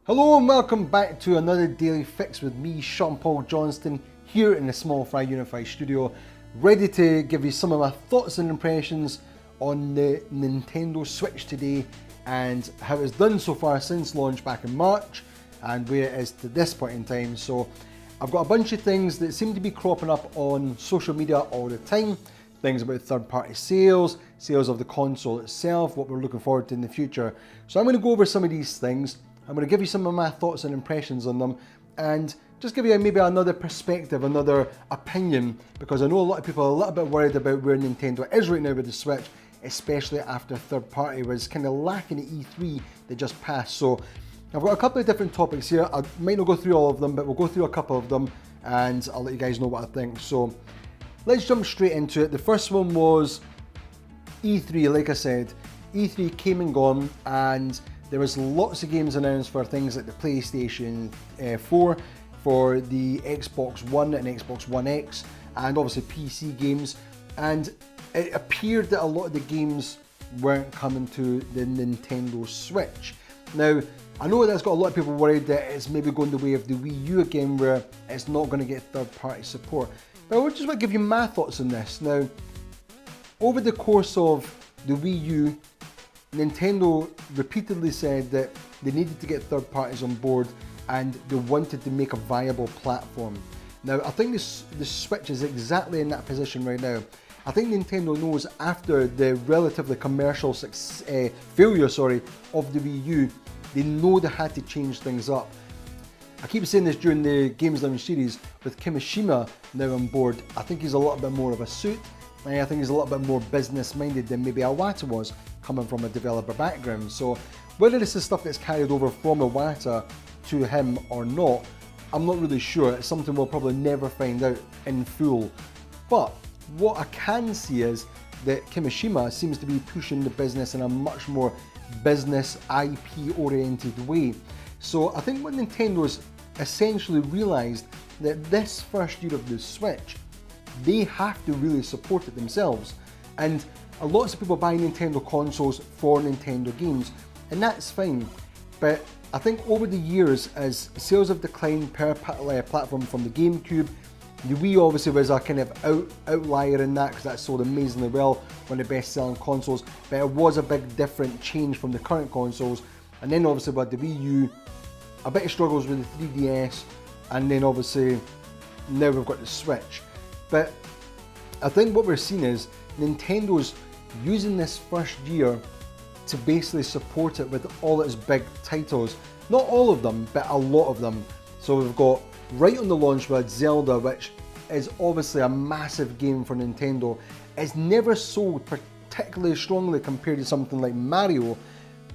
Hello and welcome back to another Daily Fix with me, Sean Paul Johnston, here in the SmallFryUnify studio, ready to give you some of my thoughts and impressions on the Nintendo Switch today and how it's done so far since launch back in March and where it is to this point in time. So I've got a bunch of things that seem to be cropping up on social media all the time. Things about third-party sales, sales of the console itself, what we're looking forward to in the future. So I'm going to go over some of these things. I'm going to give you some of my thoughts and impressions on them and just give you maybe another perspective, another opinion, because I know a lot of people are a little bit worried about where Nintendo is right now with the Switch, especially after third party was kind of lacking at E3 that just passed. So I've got a couple of different topics here. I might not go through all of them, but we'll go through a couple of them and I'll let you guys know what I think. So let's jump straight into it. The first one was E3, like I said. E3 came and gone and there was lots of games announced for things like the PlayStation 4, for the Xbox One and Xbox One X, and obviously PC games. And it appeared that a lot of the games weren't coming to the Nintendo Switch. Now, I know that's got a lot of people worried that it's maybe going the way of the Wii U again, where it's not going to get third-party support. But I just want to give you my thoughts on this. Now, over the course of the Wii U, Nintendo repeatedly said that they needed to get third parties on board and they wanted to make a viable platform. Now, I think the Switch is exactly in that position right now. I think Nintendo knows after the relatively commercial failure of the Wii U, they know they had to change things up. I keep saying this during the Games Launch series, with Kimishima now on board, I think he's a little bit more of a suit. I think he's a little bit more business minded than maybe Iwata was, coming from a developer background. So whether this is stuff that's carried over from Iwata to him or not, I'm not really sure. It's something we'll probably never find out in full. But what I can see is that Kimishima seems to be pushing the business in a much more business IP oriented way. So I think what Nintendo's essentially realized that this first year of the Switch, they have to really support it themselves. And lots of people buy Nintendo consoles for Nintendo games, and that's fine. But I think over the years, as sales have declined per platform from the GameCube, the Wii obviously was a kind of outlier in that because that sold amazingly well, one of the best selling consoles, but it was a big different change from the current consoles. And then obviously with the Wii U, a bit of struggles with the 3DS, and then obviously now we've got the Switch. But I think what we're seeing is Nintendo's using this first year to basically support it with all its big titles. Not all of them, but a lot of them. So we've got right on the launch with Zelda, which is obviously a massive game for Nintendo. It's never sold particularly strongly compared to something like Mario,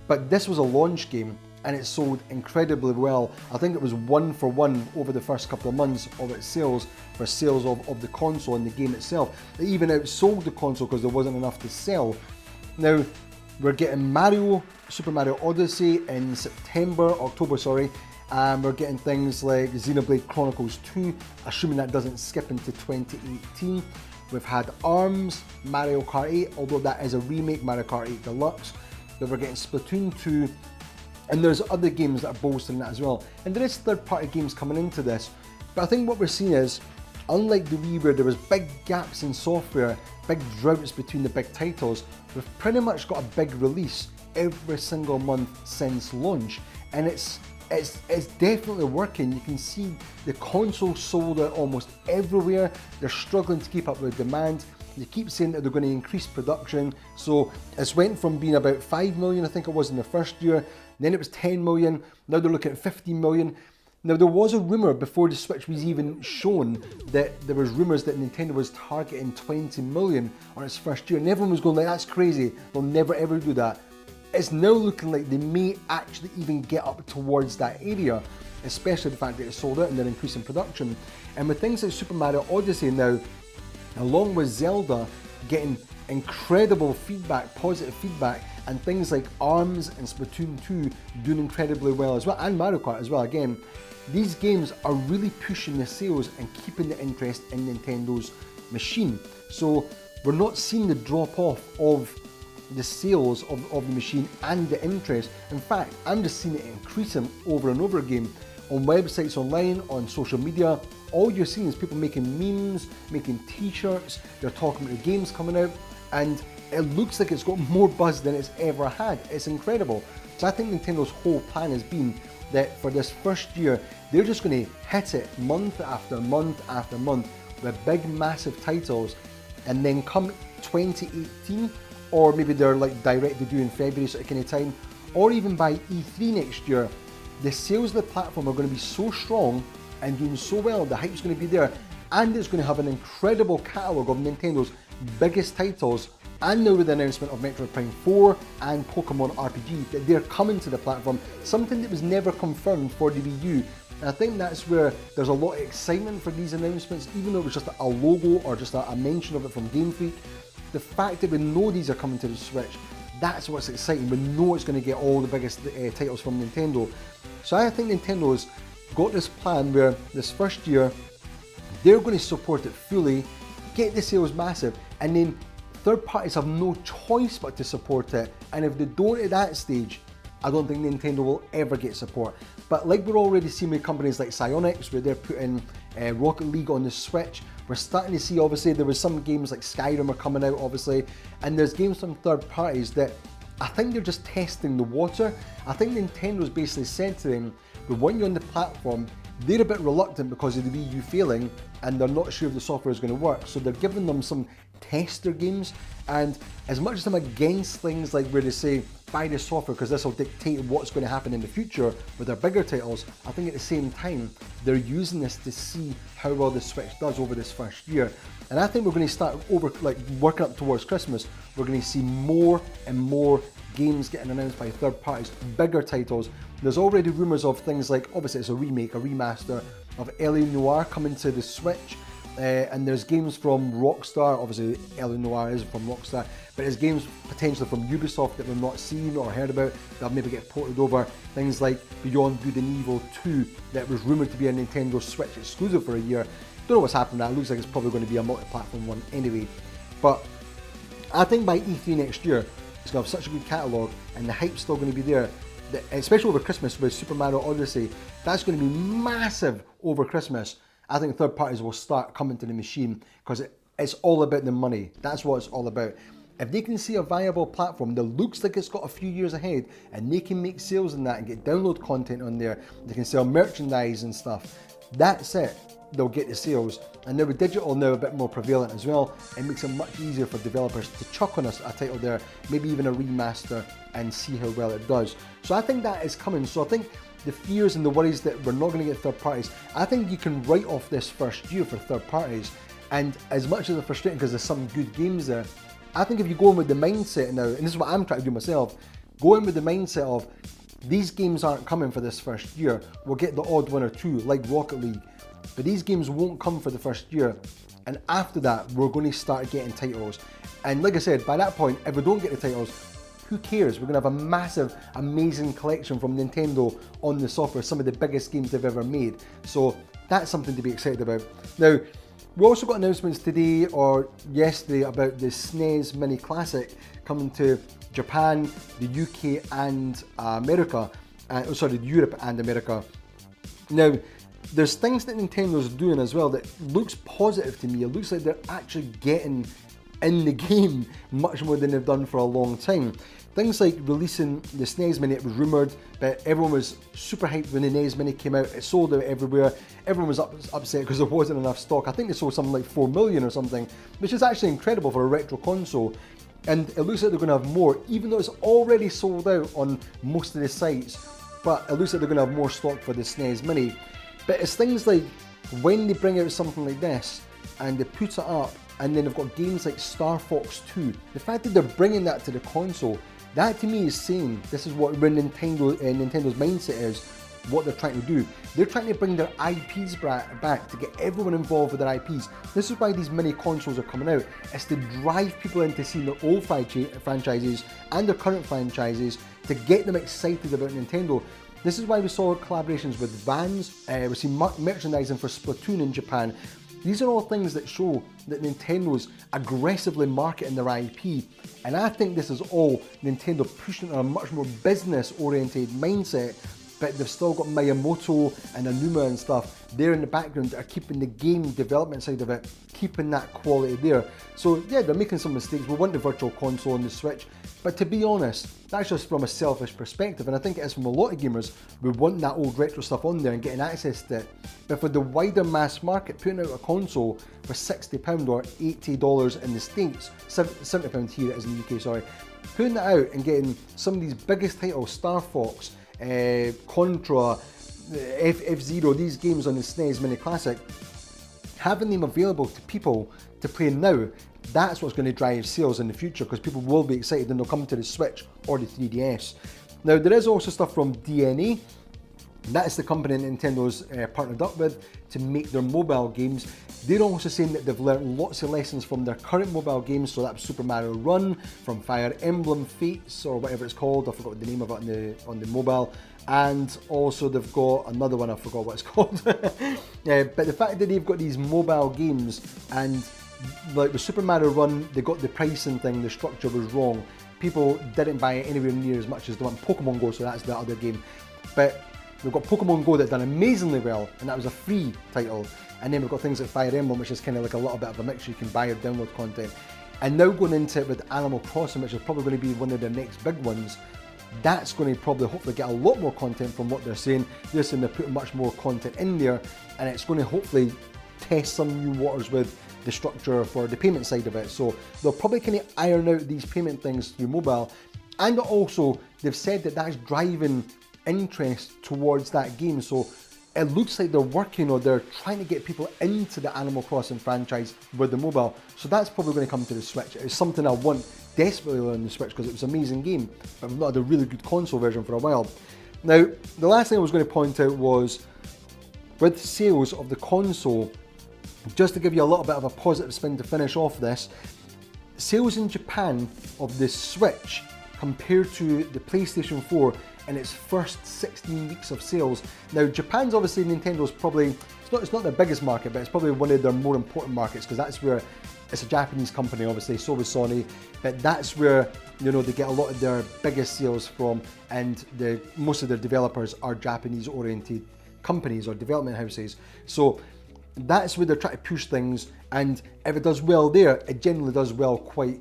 but this was a launch game and it sold incredibly well. I think it was 1 for 1 over the first couple of months of its sales for sales of the console and the game itself. They even outsold the console because there wasn't enough to sell. Now, we're getting Super Mario Odyssey in October, we're getting things like Xenoblade Chronicles 2, assuming that doesn't skip into 2018. We've had ARMS, Mario Kart 8, although that is a remake, Mario Kart 8 Deluxe. But we're getting Splatoon 2, and there's other games that are bolstering that as well. And there is third-party games coming into this. But I think what we're seeing is, unlike the Wii where there was big gaps in software, big droughts between the big titles, we've pretty much got a big release every single month since launch. And it's definitely working. You can see the console sold out almost everywhere. They're struggling to keep up with demand. They keep saying that they're going to increase production. So it's went from being about 5 million, I think it was in the first year, then it was 10 million, now they're looking at 15 million. Now there was a rumour before the Switch was even shown that there was rumours that Nintendo was targeting 20 million on its first year, and everyone was going like, that's crazy, they'll never ever do that. It's now looking like they may actually even get up towards that area, especially the fact that it's sold out and they're increasing production. And with things like Super Mario Odyssey now, along with Zelda getting incredible feedback, positive feedback, and things like ARMS and Splatoon 2 doing incredibly well as well, and Mario Kart as well, again, these games are really pushing the sales and keeping the interest in Nintendo's machine. So we're not seeing the drop off of the sales of the machine and the interest. In fact, I'm just seeing it increasing over and over again on websites online, on social media. All you're seeing is people making memes, making t-shirts, they're talking about the games coming out, and it looks like it's got more buzz than it's ever had. It's incredible. So I think Nintendo's whole plan has been that for this first year, they're just going to hit it month after month after month with big massive titles, and then come 2018, or maybe they're like direct to do in February sort of kind of time, or even by E3 next year, the sales of the platform are going to be so strong and doing so well, the hype's going to be there, and it's going to have an incredible catalogue of Nintendo's biggest titles, and now with the announcement of Metroid Prime 4 and Pokemon RPG, that they're coming to the platform, something that was never confirmed for the Wii U. And I think that's where there's a lot of excitement for these announcements, even though it was just a logo or just a mention of it from Game Freak. The fact that we know these are coming to the Switch, that's what's exciting. We know it's going to get all the biggest titles from Nintendo. So I think Nintendo's got this plan where this first year, they're going to support it fully, get the sales massive, and then third parties have no choice but to support it. And if they don't at that stage, I don't think Nintendo will ever get support. But like we're already seeing with companies like Psyonix, where they're putting Rocket League on the Switch, we're starting to see, obviously, there was some games like Skyrim are coming out, obviously, and there's games from third parties that I think they're just testing the water. I think Nintendo's basically said to them, we want you on the platform. They're a bit reluctant because of the Wii U failing, and they're not sure if the software is going to work. So they're giving them some tester games, and as much as I'm against things like where they say, buy the software because this will dictate what's going to happen in the future with their bigger titles, I think at the same time, they're using this to see how well the Switch does over this first year. And I think we're going to start working up towards Christmas, we're going to see more and more games getting announced by third parties, bigger titles. There's already rumours of things like, obviously it's a remake, a remaster of L.A. Noire coming to the Switch. And there's games from Rockstar, obviously L.A. Noire is from Rockstar, but there's games potentially from Ubisoft that we've not seen or heard about that maybe get ported over. Things like Beyond Good and Evil 2 that was rumoured to be a Nintendo Switch exclusive for a year. Don't know what's happened with that. It looks like it's probably going to be a multi-platform one anyway. But I think by E3 next year, it's going to have such a good catalogue and the hype's still going to be there, that, especially over Christmas with Super Mario Odyssey, that's going to be massive over Christmas. I think third parties will start coming to the machine because it's all about the money. That's what it's all about. If they can see a viable platform that looks like it's got a few years ahead and they can make sales in that and get download content on there, they can sell merchandise and stuff, that's it. They'll get the sales. And now with digital now a bit more prevalent as well, it makes it much easier for developers to chuck on a title there, maybe even a remaster, and see how well it does. So I think that is coming. So I think the fears and the worries that we're not going to get third parties, I think you can write off this first year for third parties. And as much as it's frustrating because there's some good games there, I think if you go in with the mindset now, and this is what I'm trying to do myself, go in with the mindset of these games aren't coming for this first year. We'll get the odd one or two like Rocket League, but these games won't come for the first year. And after that, we're going to start getting titles. And like I said, by that point, if we don't get the titles, who cares? We're going to have a massive, amazing collection from Nintendo on the software, some of the biggest games they've ever made. So that's something to be excited about. Now, we also got announcements today or yesterday about the SNES Mini Classic coming to Japan, the UK and America. Europe and America. Now, there's things that Nintendo's doing as well that looks positive to me. It looks like they're actually getting in the game much more than they've done for a long time. Things like releasing the SNES Mini, it was rumoured, but everyone was super hyped when the NES Mini came out. It sold out everywhere. Everyone was upset because there wasn't enough stock. I think they sold something like 4 million or something, which is actually incredible for a retro console. And it looks like they're going to have more, even though it's already sold out on most of the sites, but it looks like they're going to have more stock for the SNES Mini. But it's things like when they bring out something like this and they put it up, and then they've got games like Star Fox 2. The fact that they're bringing that to the console, that to me is saying this is what Nintendo's mindset is, what they're trying to do. They're trying to bring their IPs back to get everyone involved with their IPs. This is why these mini consoles are coming out. It's to drive people into seeing their old franchises and their current franchises to get them excited about Nintendo. This is why we saw collaborations with Vans, we see merchandising for Splatoon in Japan. These are all things that show that Nintendo's aggressively marketing their IP, and I think this is all Nintendo pushing on a much more business-oriented mindset, but they've still got Miyamoto and Aonuma and stuff there in the background that are keeping the game development side of it, keeping that quality there. So yeah, they're making some mistakes. We want the Virtual Console on the Switch, but to be honest, that's just from a selfish perspective, and I think it is from a lot of gamers. We want that old retro stuff on there and getting access to it. But for the wider mass market, putting out a console for £60 or $80 in the States, £70 here it is in the UK, sorry, putting that out and getting some of these biggest titles, Star Fox, Contra, F-Zero, these games on the SNES Mini Classic, having them available to people to play now, that's what's going to drive sales in the future, because people will be excited and they'll come to the Switch or the 3DS. Now there is also stuff from DNA. That's the company Nintendo's partnered up with to make their mobile games. They're also saying that they've learned lots of lessons from their current mobile games, so that's Super Mario Run, from Fire Emblem Fates, or whatever it's called, I forgot the name of it on the mobile, and also they've got another one, I forgot what it's called. But the fact that they've got these mobile games, and like with Super Mario Run, they got the pricing thing, the structure was wrong. People didn't buy it anywhere near as much as the one Pokemon Go, so that's the other game. But we've got Pokemon Go that done amazingly well, and that was a free title. And then we've got things like Fire Emblem, which is kind of like a little bit of a mixture. You can buy or download content. And now going into it with Animal Crossing, which is probably going to be one of their next big ones, that's going to probably hopefully get a lot more content from what they're saying. They're saying they're putting much more content in there, and it's going to hopefully test some new waters with the structure for the payment side of it. So they'll probably kind of iron out these payment things through mobile. And also, they've said that that's driving interest towards that game. So it looks like they're working, or they're trying to get people into the Animal Crossing franchise with the mobile. So that's probably going to come to the Switch. It's something I want desperately on the Switch because it was an amazing game, but we've not had a really good console version for a while. Now, the last thing I was going to point out was with sales of the console, just to give you a little bit of a positive spin to finish off this, sales in Japan of the Switch compared to the PlayStation 4 in its first 16 weeks of sales. Now, Japan's obviously Nintendo's probably, it's not their biggest market, but it's probably one of their more important markets, because that's where it's a Japanese company, obviously, so was Sony, but that's where, you know, they get a lot of their biggest sales from, and most of their developers are Japanese oriented companies or development houses. So that's where they're trying to push things, and if it does well there, it generally does well quite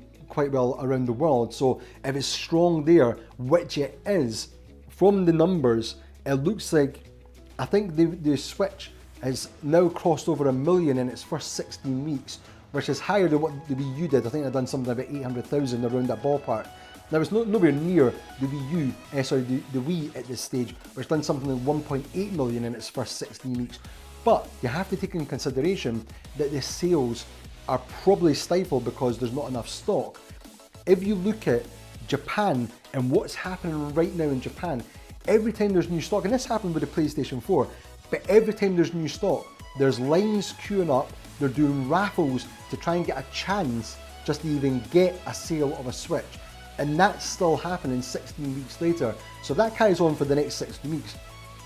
well around the world. So if it's strong there, which it is, from the numbers, it looks like, I think the Switch has now crossed over 1 million in its first 16 weeks, which is higher than what the Wii U did. I think they've done something about 800,000 around that ballpark. Now it's nowhere near the Wii U, the Wii at this stage, which done something like 1.8 million in its first 16 weeks. But you have to take in consideration that the sales are probably stifled because there's not enough stock. If you look at Japan and what's happening right now in Japan, every time there's new stock, and this happened with the PlayStation 4, but every time there's new stock, there's lines queuing up, they're doing raffles to try and get a chance just to even get a sale of a Switch. And that's still happening 16 weeks later. So that carries on for the next 16 weeks.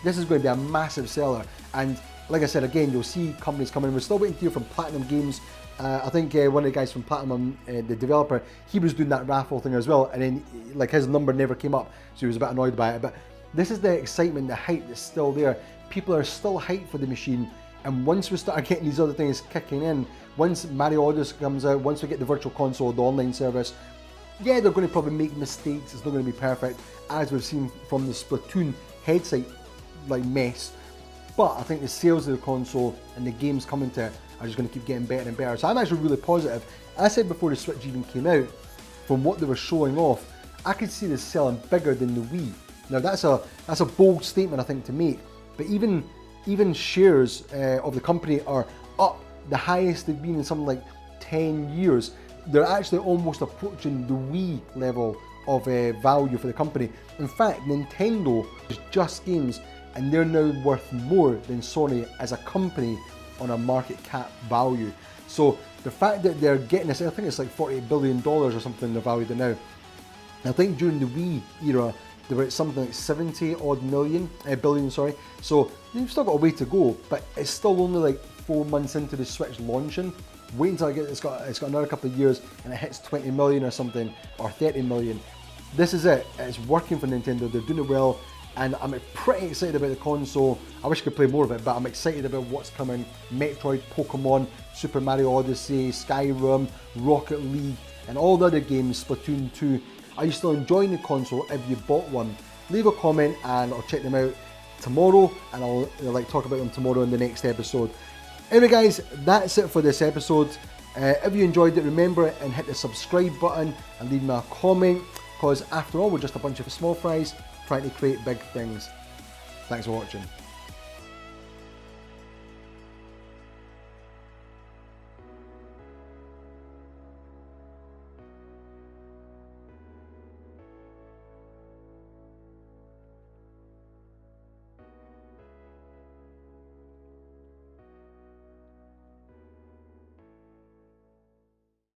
This is going to be a massive seller. And like I said, again, you'll see companies coming in. We're still waiting to hear from Platinum Games. I think one of the guys from Platinum, the developer, he was doing that raffle thing as well, and then like his number never came up, so he was a bit annoyed by it. But this is the excitement, the hype that's still there. People are still hyped for the machine, and once we start getting these other things kicking in, once Mario Odyssey comes out, once we get the Virtual Console, the online service, yeah, they're going to probably make mistakes. It's not going to be perfect, as we've seen from the Splatoon headset like mess. But I think the sales of the console and the games coming to it are just going to keep getting better and better. So I'm actually really positive. I said before the Switch even came out, from what they were showing off, I could see this selling bigger than the Wii. Now that's a bold statement, I think, to make. But even shares of the company are up the highest they've been in something like 10 years. They're actually almost approaching the Wii level of value for the company. In fact, Nintendo is just games, and they're now worth more than Sony as a company on a market cap value. So the fact that they're getting this, I think it's like $48 billion or something they're valued at now. I think during the Wii era, they were at something like 70 odd billion. So they've still got a way to go, but it's still only like 4 months into the Switch launching. Wait until it's got another couple of years and it hits 20 million or something, or 30 million. This is it. It's working for Nintendo. They're doing it well, and I'm pretty excited about the console. I wish I could play more of it, but I'm excited about what's coming. Metroid, Pokemon, Super Mario Odyssey, Skyrim, Rocket League, and all the other games, Splatoon 2. Are you still enjoying the console if you bought one? Leave a comment and I'll check them out tomorrow, and I'll talk about them tomorrow in the next episode. Anyway guys, that's it for this episode. If you enjoyed it, remember it and hit the subscribe button and leave me a comment, because after all, we're just a bunch of small fries trying to create big things. Thanks for watching.